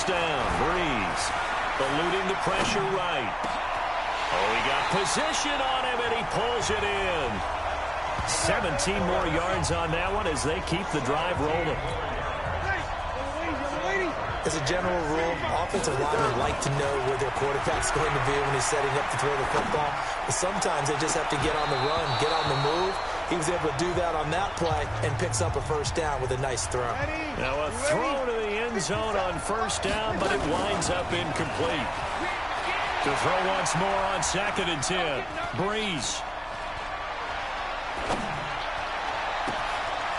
touchdown. Breeze eluding the pressure right. Oh, he got position on him, and he pulls it in. 17 more yards on that one as they keep the drive rolling. As a general rule, offensive linemen like to know where their quarterback's going to be when he's setting up to throw the football. But sometimes they just have to get on the run, get on the move. He was able to do that on that play and picks up a first down with a nice throw. Now a throw to the end zone on first down, but it winds up incomplete. To throw once more on 2nd and 10. Breeze.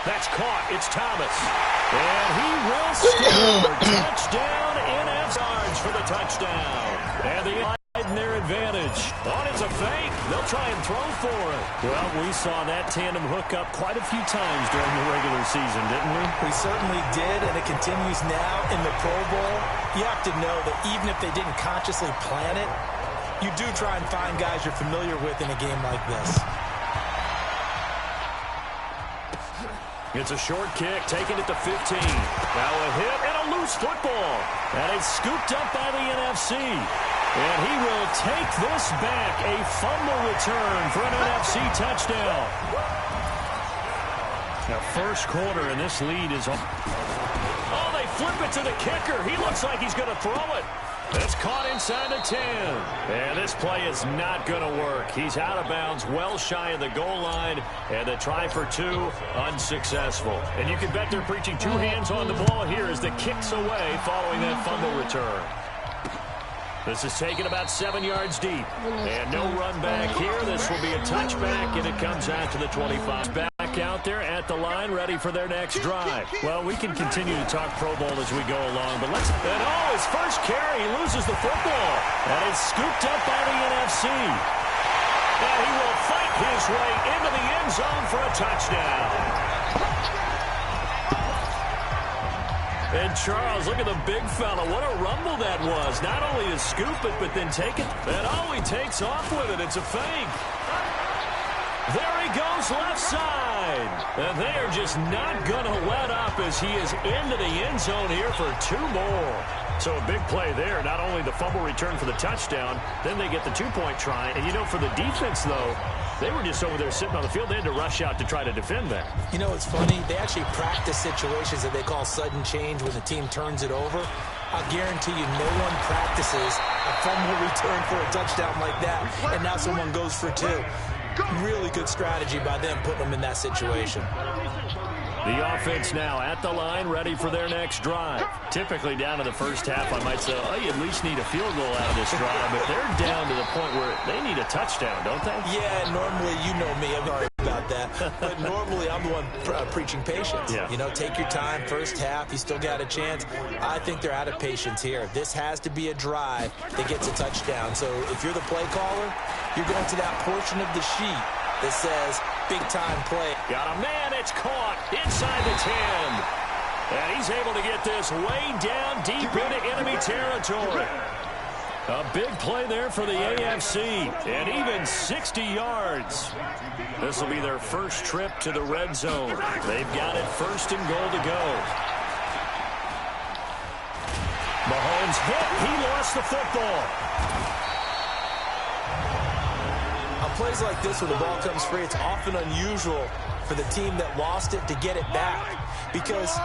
That's caught. It's Thomas. And he will score. Touchdown, NF yards for the touchdown. And the in their advantage. On it's a fake. They'll try and throw for it. Well, we saw that tandem hook up quite a few times during the regular season, didn't we? We certainly did, and it continues now in the Pro Bowl. You have to know that even if they didn't consciously plan it, you do try and find guys you're familiar with in a game like this. It's a short kick, taken at the 15. Now a hit and a loose football. And it's scooped up by the NFC. And he will take this back. A fumble return for an NFC touchdown. Now first quarter, and this lead is on. Oh, they flip it to the kicker. He looks like he's going to throw it. It's caught inside the 10. And this play is not going to work. He's out of bounds, well shy of the goal line. And the try for 2, unsuccessful. And you can bet they're preaching 2 hands on the ball here as the kick's away following that fumble return. This is taken about 7 yards deep. And no run back here. This will be a touchback, and it comes out to the 25. Back out there at the line, ready for their next drive. Well, we can continue to talk Pro Bowl as we go along, but let's... And oh, his first carry, he loses the football. And it's scooped up by the NFC. And he will fight his way into the end zone for a touchdown. And Charles, look at the big fella. What a rumble that was. Not only to scoop it, but then take it. And oh, he takes off with it. It's a fake. There he goes left side. And they are just not going to let up as he is into the end zone here for 2 more. So a big play there. Not only the fumble return for the touchdown, then they get the 2-point try. And, you know, for the defense, though, they were just over there sitting on the field. They had to rush out to try to defend that. You know, it's funny. They actually practice situations that they call sudden change when the team turns it over. I'll guarantee you no one practices a fumble return for a touchdown like that, and now someone goes for 2. Really good strategy by them putting them in that situation. The offense now at the line, ready for their next drive. Typically down to the first half, I might say, oh, you at least need a field goal out of this drive, but they're down to the point where they need a touchdown, don't they? Yeah, normally, you know me, I'm sorry about that, but normally I'm the one preaching patience. Yeah. You know, take your time, first half, you still got a chance. I think they're out of patience here. This has to be a drive that gets a touchdown. So if you're the play caller, you're going to that portion of the sheet that says big-time play. Got a man, it's caught inside the 10. And he's able to get this way down deep into enemy territory. A big play there for the AFC, and even 60 yards. This will be their first trip to the red zone. They've got it first and goal to go. Mahomes hit, he lost the football. Plays like this when the ball comes free, it's often unusual for the team that lost it to get it back because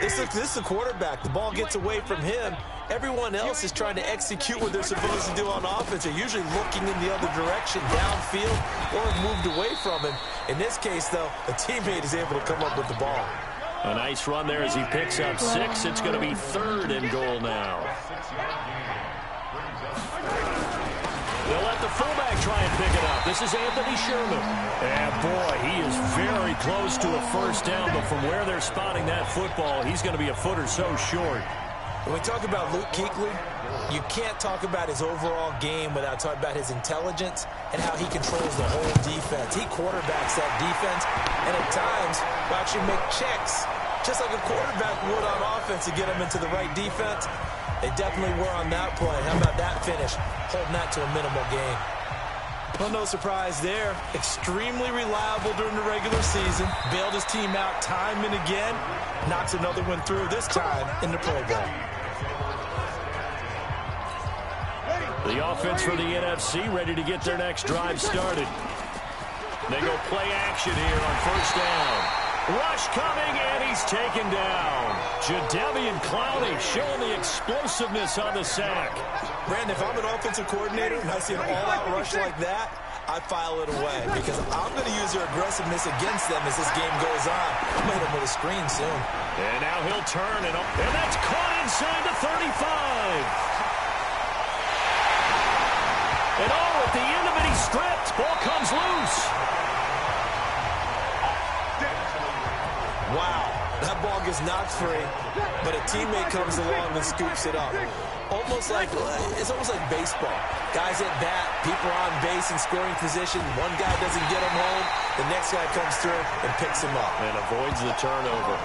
this is the quarterback. The ball gets away from him. Everyone else is trying to execute what they're supposed to do on offense. They're usually looking in the other direction, downfield, or have moved away from him. In this case, though, a teammate is able to come up with the ball. A nice run there as he picks up 6. It's going to be 3rd and goal now. They'll let the fullback try and pick it up. This is Anthony Sherman. And, boy, he is very close to a first down, but from where they're spotting that football, he's going to be a foot or so short. When we talk about Luke Kuechly, you can't talk about his overall game without talking about his intelligence and how he controls the whole defense. He quarterbacks that defense, and at times will actually make checks, just like a quarterback would on offense to get him into the right defense. They definitely were on that play. How about that finish? Holding that to a minimal gain. Well, no surprise there. Extremely reliable during the regular season. Bailed his team out time and again. Knocks another one through, this time in the Pro Bowl. The offense for the NFC ready to get their next drive started. They go play action here on first down. Rush coming, and he's taken down. Jadeveon Clowney showing the explosiveness on the sack. Brandon, if I'm an offensive coordinator and I see an all-out rush like that, I file it away because I'm going to use their aggressiveness against them as this game goes on. I'm going to hit them with a screen soon. And now he'll turn, and that's caught inside the 35. And at the end of it, he's stripped. Ball comes loose. Wow, that ball gets knocked free, but a teammate comes along and scoops it up. It's almost like baseball. Guys at bat, people on base in scoring position. One guy doesn't get him home. The next guy comes through and picks him up. And avoids the turnover.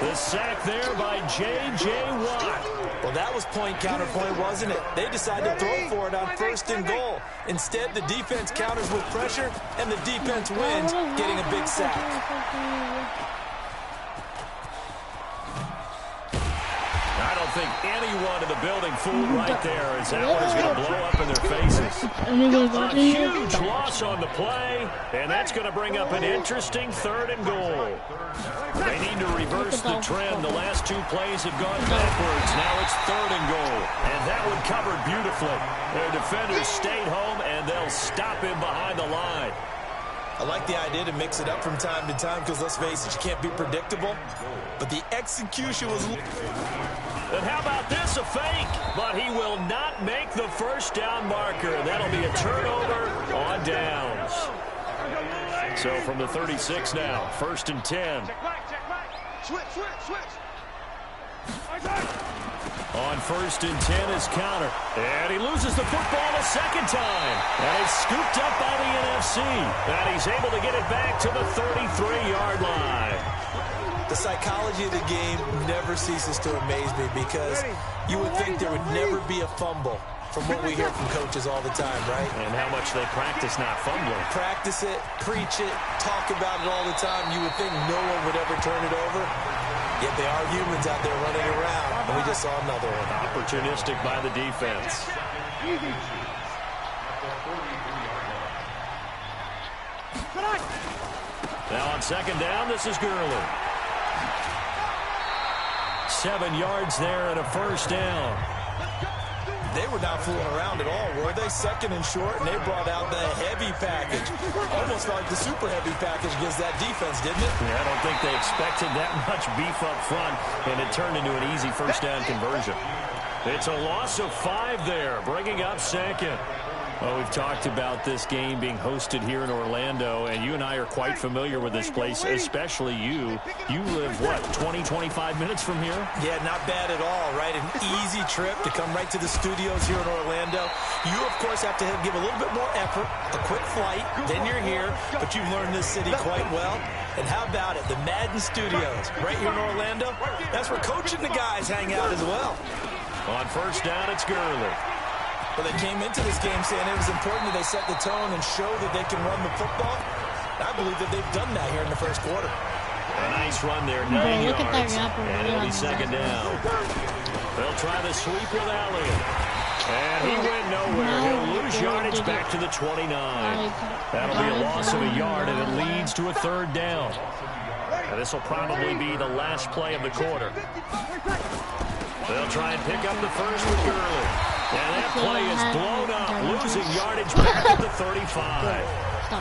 The sack there by J.J. Watt. Well, that was point counterpoint, wasn't it? They decided to throw for it on first and goal. Instead, the defense counters with pressure, and the defense wins, getting a big sack. I don't think anyone in the building fooled right there as that one is going to blow up in their faces. A huge loss on the play, and that's going to bring up an interesting 3rd and goal. They need to reverse the trend. The last 2 plays have gone backwards. Now it's 3rd and goal, and that one covered beautifully. Their defenders stayed home, and they'll stop him behind the line. I like the idea to mix it up from time to time because, let's face it, you can't be predictable. But the execution was... And how about this, a fake? But he will not make the first down marker. That'll be a turnover on downs. So from the 36 now, 1st and 10. On 1st and 10 is Conner. And he loses the football a second time. And it's scooped up by the NFC. And he's able to get it back to the 33-yard line. The psychology of the game never ceases to amaze me because you would think there would never be a fumble from what we hear from coaches all the time, right? And how much they practice not fumbling. Practice it, preach it, talk about it all the time. You would think no one would ever turn it over. Yet they are humans out there running around, and we just saw another one. Opportunistic by the defense. Now on 2nd down, this is Gurley. 7 yards there and a first down. They were not fooling around at all, were they? 2nd and short, and they brought out the heavy package. Almost like the super heavy package against that defense, didn't it? Yeah, I don't think they expected that much beef up front, and it turned into an easy first down conversion. It's a loss of 5 there, bringing up 2nd. Well, we've talked about this game being hosted here in Orlando, and you and I are quite familiar with this place, especially you. You live, what, 20, 25 minutes from here? Yeah, not bad at all, right? An easy trip to come right to the studios here in Orlando. You, of course, have to give a little bit more effort, a quick flight, then you're here, but you've learned this city quite well. And how about it, the Madden Studios, right here in Orlando? That's where Coach and the guys hang out as well. On first down, it's Gurley. But they came into this game saying it was important that they set the tone and show that they can run the football. And I believe that they've done that here in the first quarter. A nice run there, 9 yards, and it'll be 2nd down. They'll try the sweep with Elliott. And he went nowhere. He'll lose yardage back to the 29. That'll be a loss of a yard, and it leads to a 3rd down. And this will probably be the last play of the quarter. They'll try and pick up the first with Gurley. And that play is blown up, losing yardage back at the 35.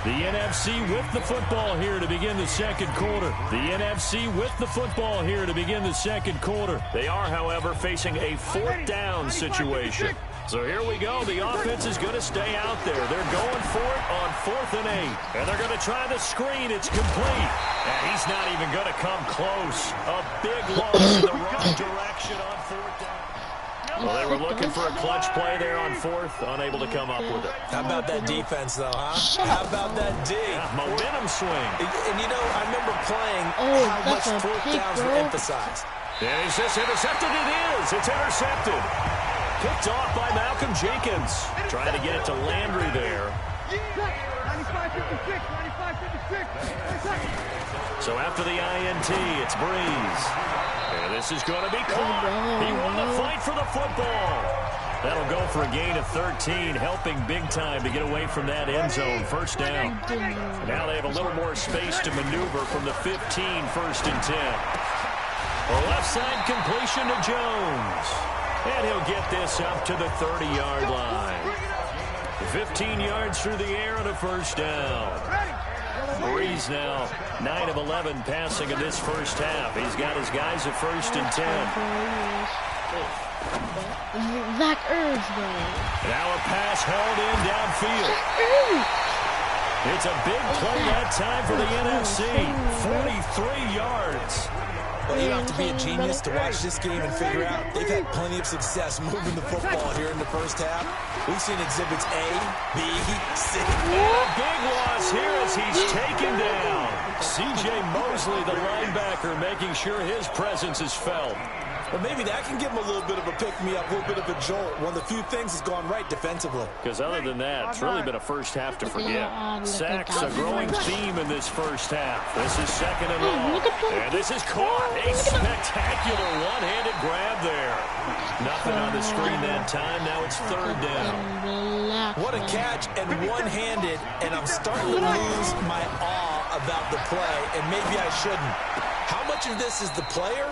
The NFC with the football here to begin the 2nd quarter. The NFC with the football here to begin the 2nd quarter. They are, however, facing a 4th down situation. So here we go. The offense is going to stay out there. They're going for it on 4th and 8. And they're going to try the screen. It's complete. And he's not even going to come close. A big loss in the wrong direction on 4th down. Well, they were looking for a clutch play there on 4th, unable to come up with it. How about that defense, though, huh? How about that D? Yeah, momentum swing. And you know, I remember playing how much 4th downs were emphasized. And is this intercepted? It is. It's intercepted. Picked off by Malcolm Jenkins. Trying to get it to Landry there. So after the INT, it's Breeze. And this is going to be caught. He won the fight for the football. That'll go for a gain of 13, helping big time to get away from that end zone. First down. Now they have a little more space to maneuver from the 15, first and 10. A left side completion to Jones. And he'll get this up to the 30-yard line. 15 yards through the air and a first down. Breeze now 9 of 11 passing in this first half. He's got his guys at first and 10. Zach Ertz, though. Now a pass held in downfield. It's a big play that time for the NFC. 43 yards. Well, you have to be a genius to watch this game and figure out they've had plenty of success moving the football here in the first half. We've seen exhibits A, B, C. And a big loss here as he's taken down. C.J. Mosley, the linebacker, making sure his presence is felt. Well, maybe that can give him a little bit of a pick-me-up, a little bit of a jolt. One of the few things that's gone right defensively. Because other than that, it's really been a first half to forget. Sacks, a growing theme in this first half. This is second and long. And this is caught. A spectacular one-handed grab there. Nothing on the screen that time. Now it's third down. What a catch and one-handed. And I'm starting to lose my awe about the play. And maybe I shouldn't. How much of this is the player?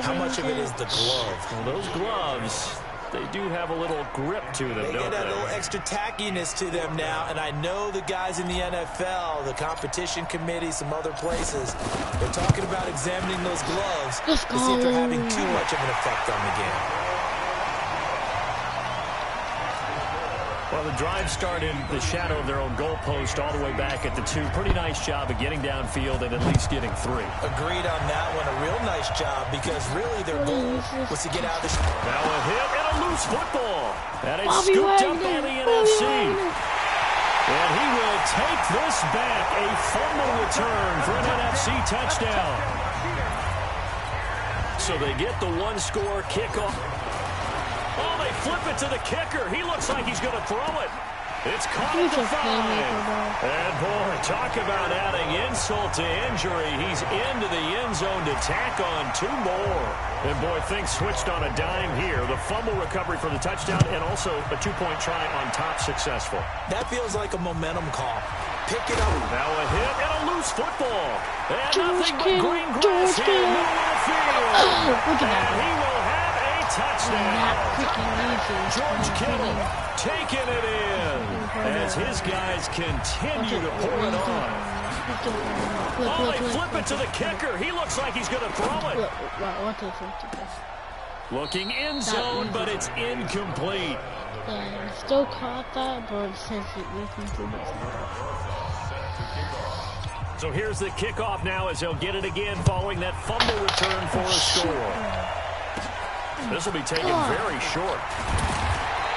How much of it is the glove? Well, those gloves, they do have a little grip to them, They don't get a they? little extra tackiness to them now, and I know the guys in the NFL, the competition committee, some other places, they're talking about examining those gloves to see if they're having too much of an effect on the game. Well, the drive started in the shadow of their own goalpost all the way back at the 2. Pretty nice job of getting downfield and at least getting 3. Agreed on that one. A real nice job because really their goal was to get out of the... Now a hit and a loose football. And it's scooped up by the NFC. And he will take this back. A fumble return for an NFC touchdown. So they get the one-score kickoff. Oh, they flip it to the kicker. He looks like he's going to throw it. It's caught at the 5. And, boy, talk about adding insult to injury. He's into the end zone to tack on 2 more. And, boy, things switched on a dime here. The fumble recovery for the touchdown and also a 2-point try on top successful. That feels like a momentum call. Pick it up. Now a hit and a loose football. And nothing but green grass here in the middle of the field. And he will have a touchdown. George Kittle taking it in as his guys continue to pour it on. Oh, they flip it to the kicker. He looks like he's going to throw it. Looking in zone, but it's incomplete. Yeah, still caught that, but it says it was incomplete. So here's the kickoff now as they'll get it again following that fumble return for a score. This will be taken very short.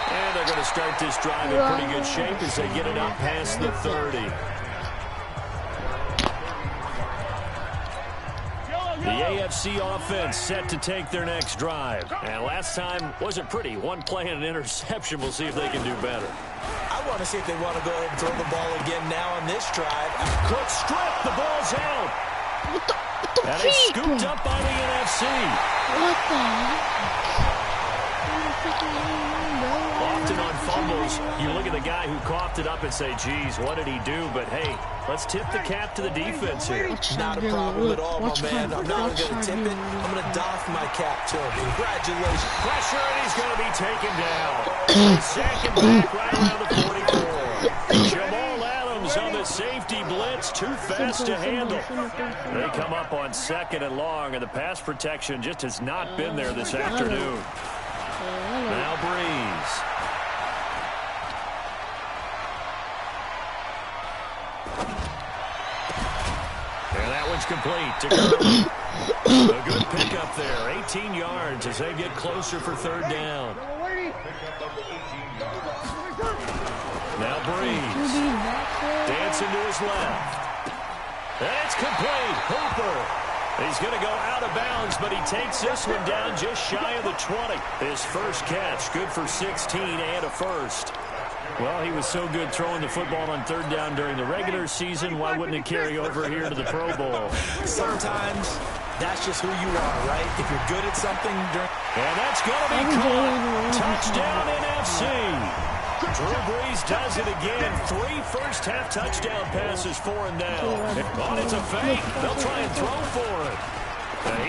And they're going to start this drive in pretty good shape as they get it up past the 30. The AFC offense set to take their next drive. And last time wasn't pretty. 1 play and an interception. We'll see if they can do better. I want to see if they want to go ahead and throw the ball again now on this drive. Quick strip. The ball's out. What the And it's scooped up by the NFC. What the heck? Often on fumbles, you look at the guy who coughed it up and say, geez, what did he do? But, hey, let's tip the cap to the defense here. Not a problem at all, my man. I'm not going to tip it. I'm going to doff my cap to him. Congratulations. Pressure, and he's going to be taken down. Second back right around the 44. Jamal Adams on the safety blitz. Too fast to handle. They come up on 2nd and long, and the pass protection just has not been there this afternoon. Now Breeze. And that one's complete to Gurley. A good pickup there. 18 yards as they get closer for 3rd down. Now Breeze. Dancing to his left. And it's complete. Hooper. He's going to go out of bounds, but he takes this one down just shy of the 20. His first catch, good for 16 and a first. Well, he was so good throwing the football on third down during the regular season. Why wouldn't it carry over here to the Pro Bowl? Sometimes that's just who you are, right? If you're good at something during... And that's going to be caught. Touchdown NFC. Drew Brees does it again. 3 first-half touchdown passes, 4th down. Oh, it's a fake. They'll try and throw for it.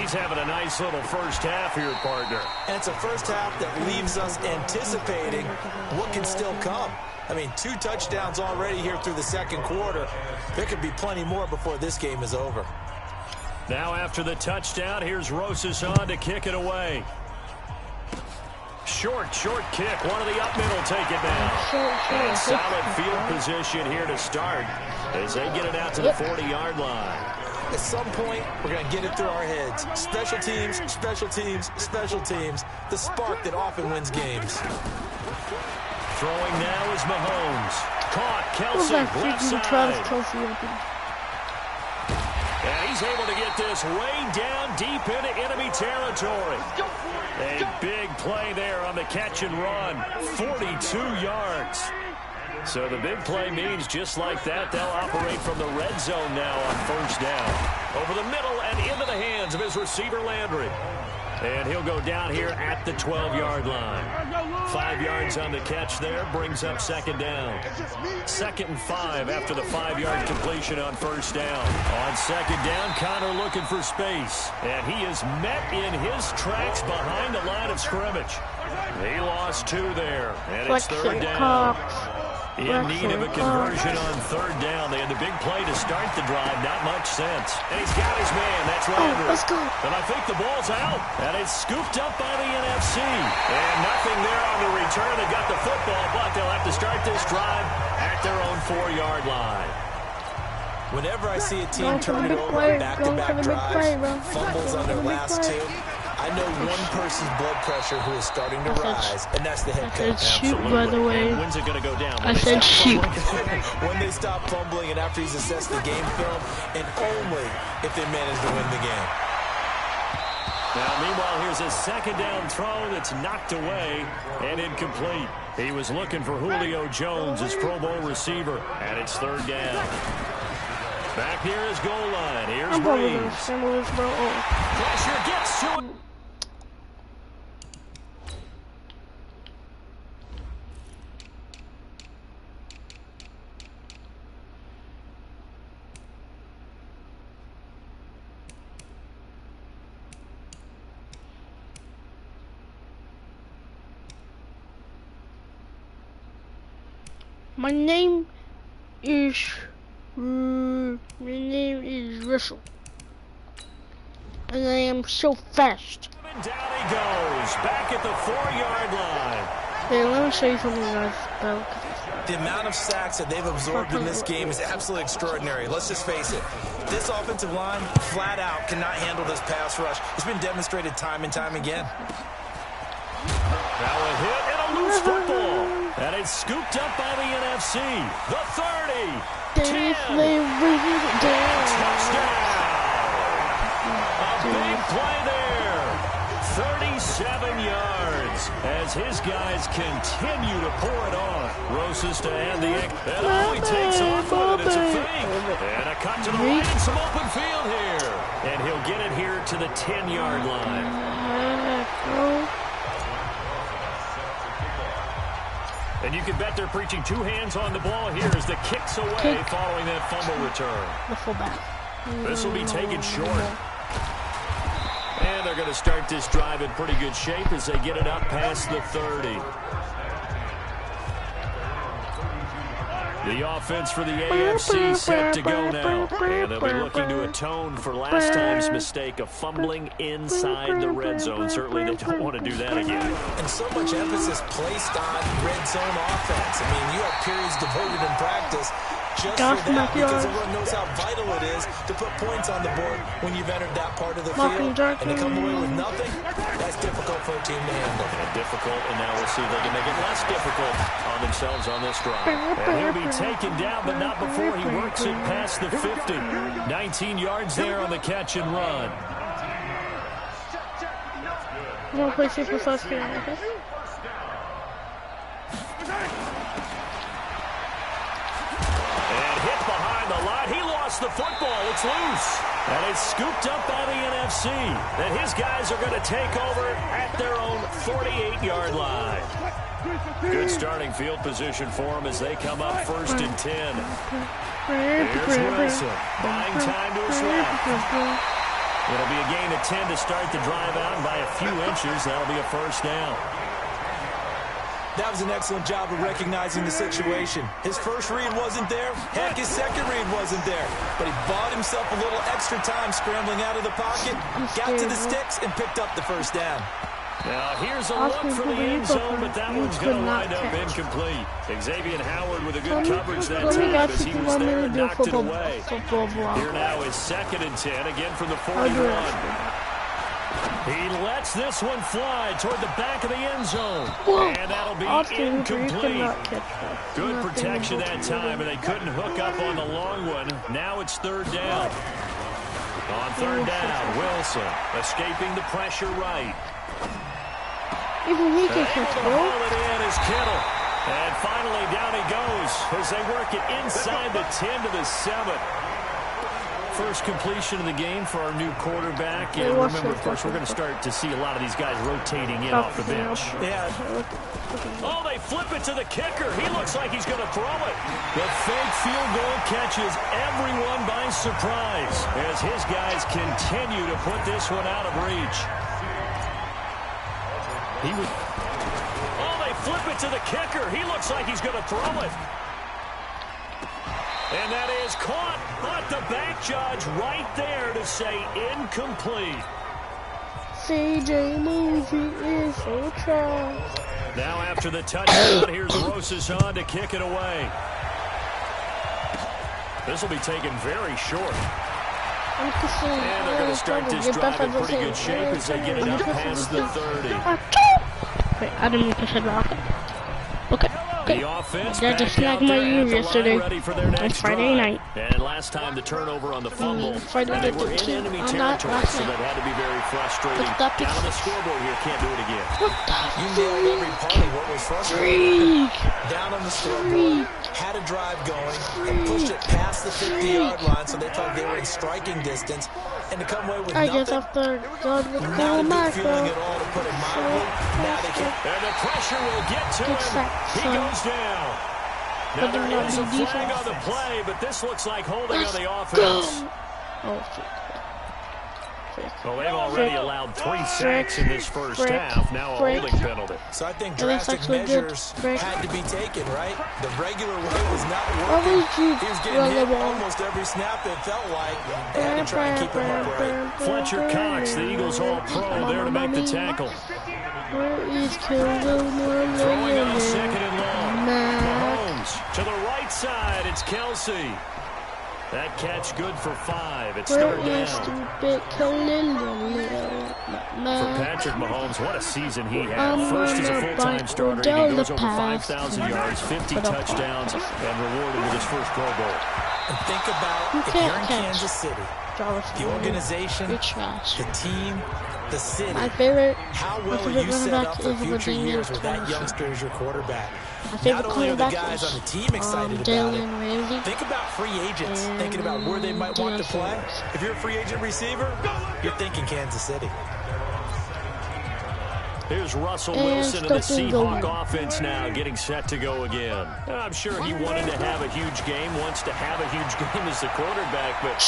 He's having a nice little first half here, partner. And it's a first half that leaves us anticipating what can still come. I mean, 2 touchdowns already here through the second quarter. There could be plenty more before this game is over. Now after the touchdown, here's Rosas on to kick it away. Short kick. One of the up middle take it down. And solid field position here to start as they get it out to the 40-yard line. At some point, we're going to get it through our heads. Special teams, special teams, special teams. The spark that often wins games. Throwing now is Mahomes. Caught. Kelsey, left side. And he's able to get this way down deep into enemy territory. A big play there on the catch and run. 42 yards. So the big play means just like that, they'll operate from the red zone now on first down. Over the middle and into the hands of his receiver, Landry. And he'll go down here at the 12-yard line. 5 yards on the catch there, brings up second down. 2nd and 5 after the 5-yard completion on first down. On second down, Connor looking for space. And he is met in his tracks behind the line of scrimmage. He lost 2 there, and it's third down. In need of a conversion on third down. They had the big play to start the drive. Not much sense. And he's got his man. That's Landry. Let's go. And I think the ball's out. And it's scooped up by the NFC. And nothing there on the return. They got the football, but they'll have to start this drive at their own 4-yard line. Whenever I see a team turn it over back-to-back drives, fumbles on their last 2, I know one person's blood pressure who is starting to rise, and that's the head coach. I said shoot, by the way. When's it going to go down? I said shoot. When they stop fumbling and after he's assessed the game film, and only if they manage to win the game. Now, meanwhile, here's a second down throw that's knocked away and incomplete. He was looking for Julio Jones, his Pro Bowl receiver, and it's third down. Back near his goal line. Here's Brees. Pressure gets to it. My name is Russell, and I am so fast. And down he goes, back at the 4-yard line. Hey, let me show you something, guys. The amount of sacks that they've absorbed in this game is absolutely extraordinary. Let's just face it. This offensive line, flat out, cannot handle this pass rush. It's been demonstrated time and time again. Now a hit and a loose football. And it's scooped up by the NFC. The 30. 10. Touchdown. A big play there. 37 yards as his guys continue to pour it on. Rosas to end the egg. And all he takes off with it is a fake. And a cut to the right and some open field here. And he'll get it here to the 10-yard line. And you can bet they're preaching 2 hands on the ball here as the kick's away following that fumble return. The fullback. This will be taken short. And they're going to start this drive in pretty good shape as they get it up past the 30. The offense for the AFC set to go now. And they'll be looking to atone for last time's mistake of fumbling inside the red zone. Certainly they don't want to do that again. And so much emphasis placed on red zone offense. I mean, you have periods devoted in practice just for that because everyone knows how vital it is to put points on the board when you've entered that part of the field. And to come away with nothing, that's difficult for a team to handle. And difficult, and now we'll see if they can make it less difficult on themselves on this drive. And he'll be taken down, but not before he works it past the 50. 19 yards there on the catch and run. I'm going to play Super Fast here, okay? lost the football. It's loose. And it's scooped up by the NFC. And his guys are going to take over at their own 48-yard line. Good starting field position for them as they come up 1st and 10. Here's Wilson, buying time to his left. It'll be a gain of 10 to start the drive out, and by a few inches, that'll be a 1st down. That was an excellent job of recognizing the situation. His first read wasn't there. Heck, his second read wasn't there. But he bought himself a little extra time scrambling out of the pocket, got to the sticks, and picked up the 1st down. Now, here's a look for the end zone, but that one's going to wind up incomplete. Xavier Howard with a good coverage that time as he was there and knocked it away. Here now is 2nd and 10, again from the 41. He lets this one fly toward the back of the end zone. And that'll be incomplete. Good protection that time, and they couldn't hook up on the long one. Now it's 3rd down. On 3rd down, Wilson escaping the pressure right. Even he can catch it. Haul it in is Kittle. And finally down he goes as they work it inside the 10 to the 7. First completion of the game for our new quarterback. And remember, of course, we're going to start to see a lot of these guys rotating in off the bench. Yeah. Oh, they flip it to the kicker. He looks like he's going to throw it. The fake field goal catches everyone by surprise as his guys continue to put this one out of reach. Oh, they flip it to the kicker. He looks like he's going to throw it. And that is caught, but the back judge right there to say incomplete. CJ Movie is so trash. Now after the touchdown, here's Rosas on to kick it away. This will be taken very short. And they're going to start this drive in pretty good shape as they get it up past the 30. Wait, I didn't mean to say that. Okay. The offense I just snagged my ear yesterday on Friday night. And last time the turnover on the fumble, Friday they were in enemy territory, so that had to be very frustrating. Down on the scoreboard here, can't do it again. You nailed every part of what was frustrating. Down on the scoreboard, had a drive going, and pushed it past the 50-yard line, so they thought they were in striking distance. And to come away with nothing, guess after God was not a good feeling at all, to put it mildly. Now they can. And the pressure will get to him. He goes down. Now there is a flag on the play, but this looks like holding on the offense. Well, they've already allowed 3 sacks in this first half. Now a holding penalty. So I think drastic measures had to be taken, right? The regular way was not working. He was getting hit almost every snap, it felt like. They had to try and keep him upright. Fletcher Cox, the Eagles All-Pro, there to make the tackle. Throwing on 2nd and long. Mahomes to the right side. It's Kelsey. That catch good for 5. It's 3rd down. For Patrick Mahomes, what a season he had. First as a full-time starter, and he goes over 5,000 yards, 50 touchdowns, and rewarded with his first Pro Bowl. And think about if you're in Kansas City, the organization, the team, the city, how well are you set up for future years with that youngster as your quarterback? Not only are the guys on the team excited about it, think about free agents, thinking about where they might want to play. If you're a free agent receiver, you're thinking Kansas City. Here's Russell Wilson and the Seahawk offense now getting set to go again. I'm sure he wanted to have a huge game, wants to have a huge game as the quarterback, but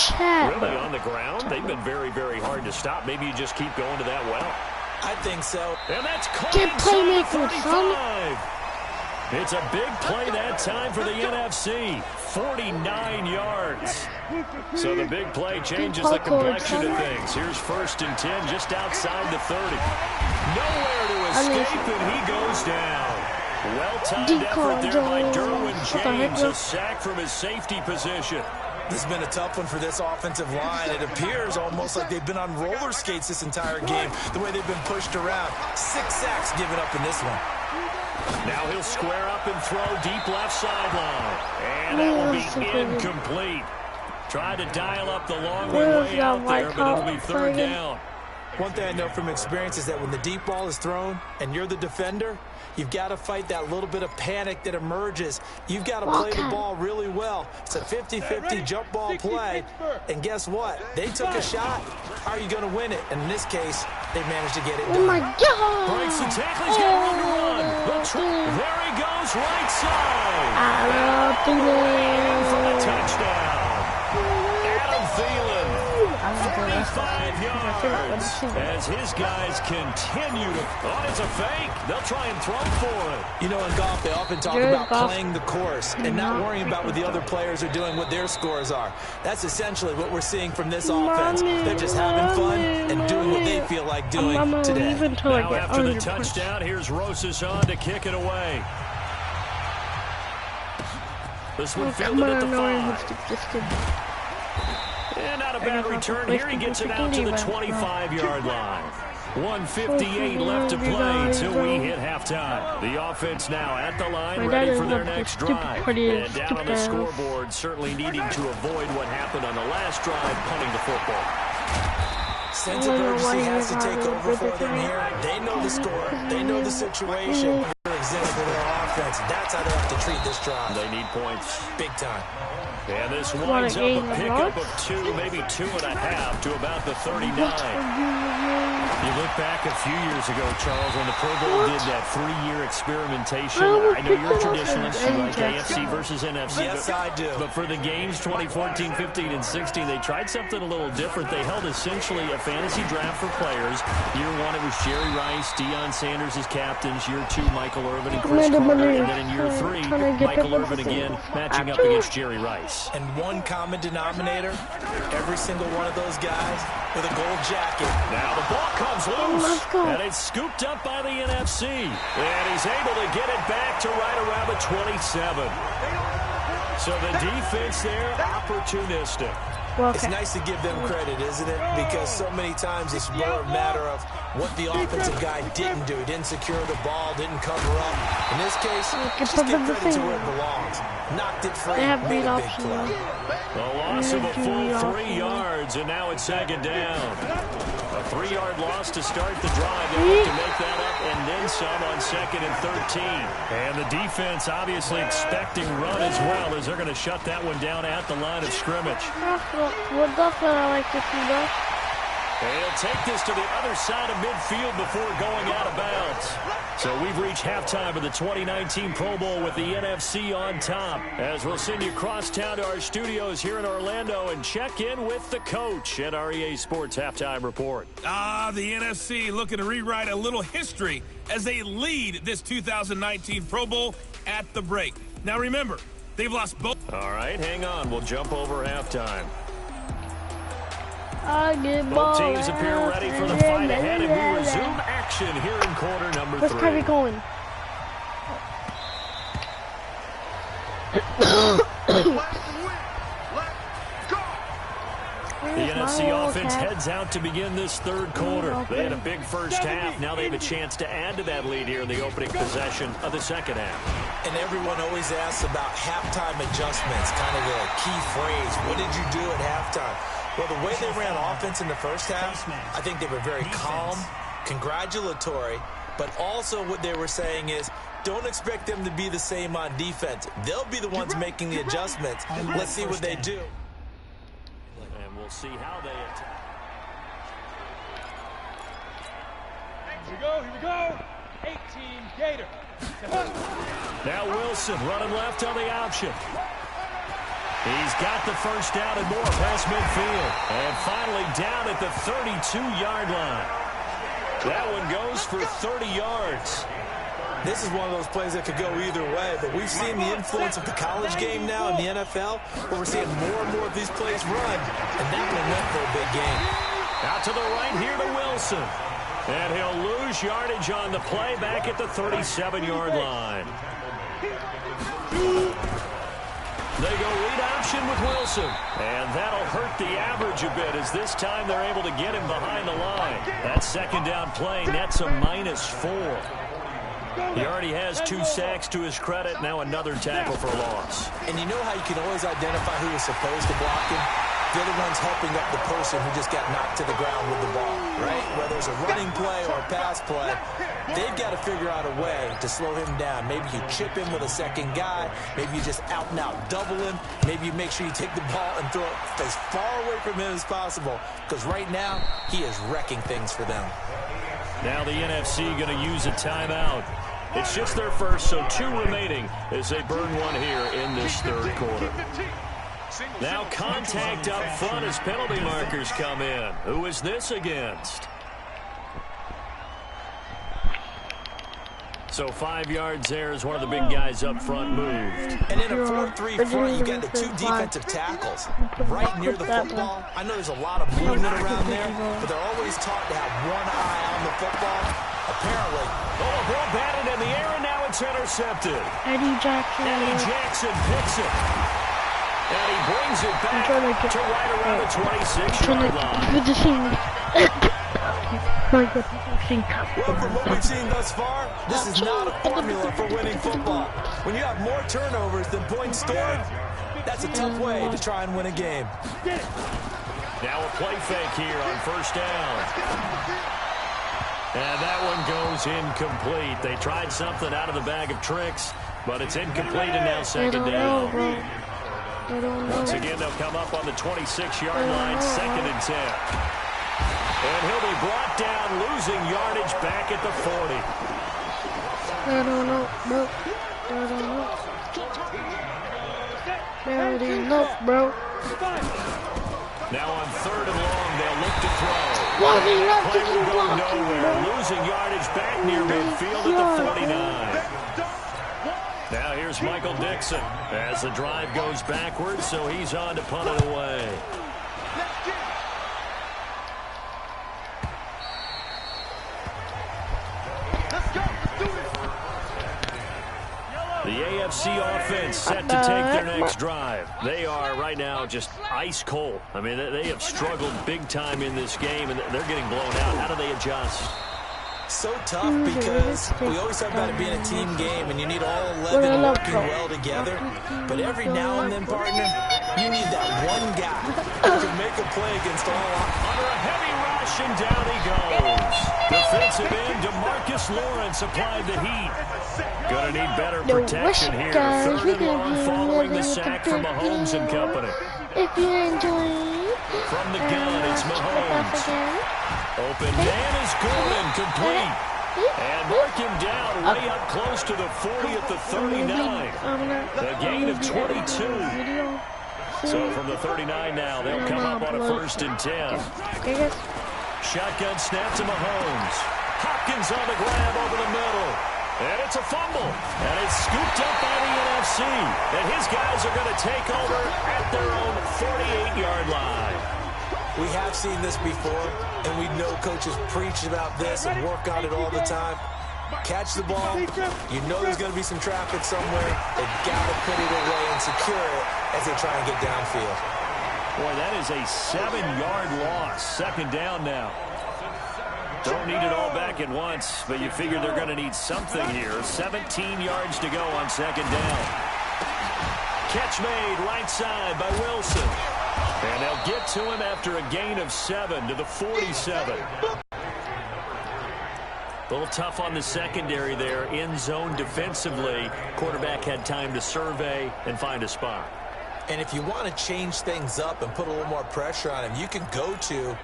really on the ground, they've been very, very hard to stop. Maybe you just keep going to that well. I think so. And that's caught inside the 35. It's a big play that time for the NFC. 49 yards. So the big play changes the complexion of things. Here's 1st and 10 just outside the 30. Nowhere to escape, and he goes down. Well-timed effort there by Derwin James. A sack from his safety position. This has been a tough one for this offensive line. It appears almost like they've been on roller skates this entire game, the way they've been pushed around. 6 sacks given up in this one. Now he'll square up and throw deep left sideline. And that will be incomplete. Tried to dial up the long way out there, but it'll be 3rd down. One thing I know from experience is that when the deep ball is thrown and you're the defender, You've got to fight that little bit of panic that emerges. You've got to play the ball really well. It's a 50-50 jump ball play. And guess what? They took a shot. How are you going to win it? And in this case, they managed to get it done. Oh, my God. Breaks the tackle. He's got room to run. There he goes, right side. And for the touchdown. Adam Thielen. 45 yards as his guys continue to... Oh, it's a fake. They'll try and throw for it. You know, in golf, they often talk about playing the course and not worrying about what the other players are doing, what their scores are. That's essentially what we're seeing from this offense. They're just having fun and doing what they feel like doing today. Now after the touchdown, here's Rosas on to kick it away. This one fielded at the 5. And not a bad return here. He gets it out to the 25-yard line. 1:58 left to play till we hit halftime. The offense now at the line, ready for their next drive. And down on the scoreboard, certainly needing to avoid what happened on the last drive, punting the football. Sense of urgency has to take over for them here. They know the score. They know the situation. Exists for their offense. That's how they have to treat this drive. They need points. Big time. And this winds up a pickup of 2, maybe 2.5 to about the 39. You look back a few years ago, Charles, when the Pro Bowl did that 3-year experimentation. I know you're a traditionalist. You like AFC versus NFC. Yes, I do. But for the games 2014, 15, and 16, they tried something a little different. They held essentially a fantasy draft for players. Year 1, it was Jerry Rice, Deion Sanders as captains. Year 2, Michael Irvin and Chris Carter. And then in year 3, Michael Irvin again matching up against Jerry Rice. And one common denominator, every single one of those guys with a gold jacket. Now the ball comes loose, and it's scooped up by the NFC. And he's able to get it back to right around the 27. So the defense there, opportunistic. It's nice to give them credit, isn't it? Because so many times it's more a matter of what the offensive guy didn't do. He didn't secure the ball, didn't cover up. In this case, just give credit to where it belongs. Knocked it free, made a big play. A loss of a full 3 yards, and now it's second down. A 3-yard loss to start the drive. They look to make that up and then some on 2nd and 13. And the defense obviously expecting run as well, as they're going to shut that one down at the line of scrimmage. That's what I like to see, though. And he'll take this to the other side of midfield before going out of bounds. So we've reached halftime of the 2019 Pro Bowl with the NFC on top, as we'll send you across town to our studios here in Orlando and check in with the coach at our EA Sports Halftime Report. The NFC looking to rewrite a little history as they lead this 2019 Pro Bowl at the break. Now remember, they've lost both. All right, hang on. We'll jump over halftime. Both teams appear ready for the fight ahead, and we resume action here in quarter number 3. Where's Kyrie going? The NFC offense heads out to begin this third quarter. They had a big first half. Now they have a chance to add to that lead here in the opening possession of the second half. And everyone always asks about halftime adjustments, kind of the key phrase. What did you do at halftime? Well, the way they ran offense in the first half, I think they were very calm, congratulatory, but also what they were saying is, don't expect them to be the same on defense. They'll be the ones making the adjustments. Let's see what they do. And we'll see how they attack. Here we go. 18 Gator. Now Wilson running left on the option. He's got the first down and more past midfield. And finally down at the 32-yard line. That one goes for 30 yards. This is one of those plays that could go either way, but we've seen the influence of the college game now in the NFL, where we're seeing more and more of these plays run, and that one went for a big gain. Out to the right here to Wilson. And he'll lose yardage on the play back at the 37-yard line. They go read option with Wilson. And that'll hurt the average a bit, as this time they're able to get him behind the line. That second down play nets a -4. He already has 2 sacks to his credit. Now another tackle for a loss. And you know how you can always identify who was supposed to block him? they're the ones helping up the person who just got knocked to the ground with the ball, right? Whether it's a running play or a pass play, they've got to figure out a way to slow him down. Maybe you chip him with a second guy. Maybe you just out-and-out double him. Maybe you make sure you take the ball and throw it as far away from him as possible, because right now he is wrecking things for them. Now the NFC going to use a timeout. It's just their first, so 2 remaining as they burn one here in this third quarter. Now contact up front as penalty markers come in. Who is this against? So 5 yards there as one of the big guys up front moved. And in a 4-3 front, you got the 2 defensive tackles right near the football. I know there's a lot of movement around there, but they're always taught to have one eye on the football. Apparently. Oh, a ball batted in the air, and now it's intercepted. Eddie Jackson picks it. And he brings it back to right around the 26-yard line. Good to see me. Well, from what we've seen thus far, this is not a formula for winning football. When you have more turnovers than points scored, that's a tough way to try and win a game. Now a play fake here on first down. And that one goes incomplete. They tried something out of the bag of tricks, but it's incomplete, and now second down. Once again, they'll come up on the 26-yard line, 2nd and 10. And he'll be brought down, losing yardage back at the 40. I don't know, bro. Now on 3rd and long, they'll look to throw. Play will go nowhere, losing yardage back near midfield at the 49. Now here's Michael Dixon as the drive goes backwards, so he's on to punt it away. The AFC offense set to take their next drive. They are right now just ice cold. I mean, they have struggled big time in this game, and they're getting blown out. How do they adjust? So tough, because we always talk about it being a team game, and you need all 11 working well together. But every now and then, partner, you need that one guy who can make a play against all odds. Under a heavy rush, and down he goes. Defensive end DeMarcus Lawrence applied the heat. Gonna need better protection here. 3rd and long following the sack from Mahomes and company. If you're enjoying from the gun, it's Mahomes. Open man is good and complete. And mark him down way up close to the 40 at the 39. A gain of 22. So from the 39 now, they'll come up on a 1st and 10. Shotgun snap to Mahomes. Hopkins on the grab over the middle. And it's a fumble. And it's scooped up by the NFC. And his guys are going to take over at their own 48-yard line. We have seen this before, and we know coaches preach about this and work on it all the time. Catch the ball. You know there's going to be some traffic somewhere. They've got to put it away and secure it as they try and get downfield. Boy, that is a 7-yard loss. 2nd down now. Don't need it all back at once, but you figure they're going to need something here. 17 yards to go on 2nd down. Catch made right side by Wilson. And they'll get to him after a gain of 7 to the 47. A little tough on the secondary there. In zone defensively. Quarterback had time to survey and find a spot. And if you want to change things up and put a little more pressure on him, you can go to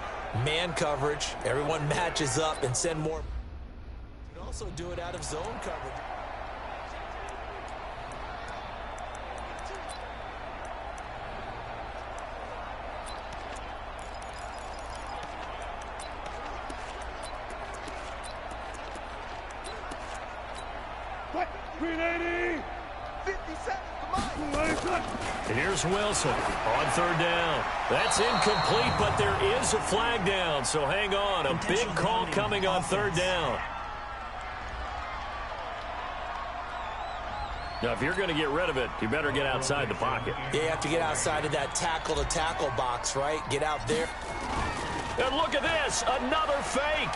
man coverage. Everyone matches up and send more. You can also do it out of zone coverage. Here's Wilson on 3rd down. That's incomplete, but there is a flag down, so hang on. A big call coming on 3rd down. Now, if you're going to get rid of it, you better get outside the pocket. Yeah, you have to get outside of that tackle-to-tackle box, right? Get out there. And look at this, another fake.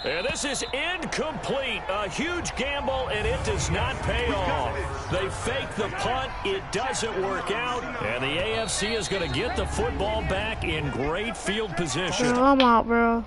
And this is incomplete. A huge gamble, and it does not pay off. They fake the punt. It doesn't work out. And the AFC is going to get the football back in great field position. Bro, I'm out, bro.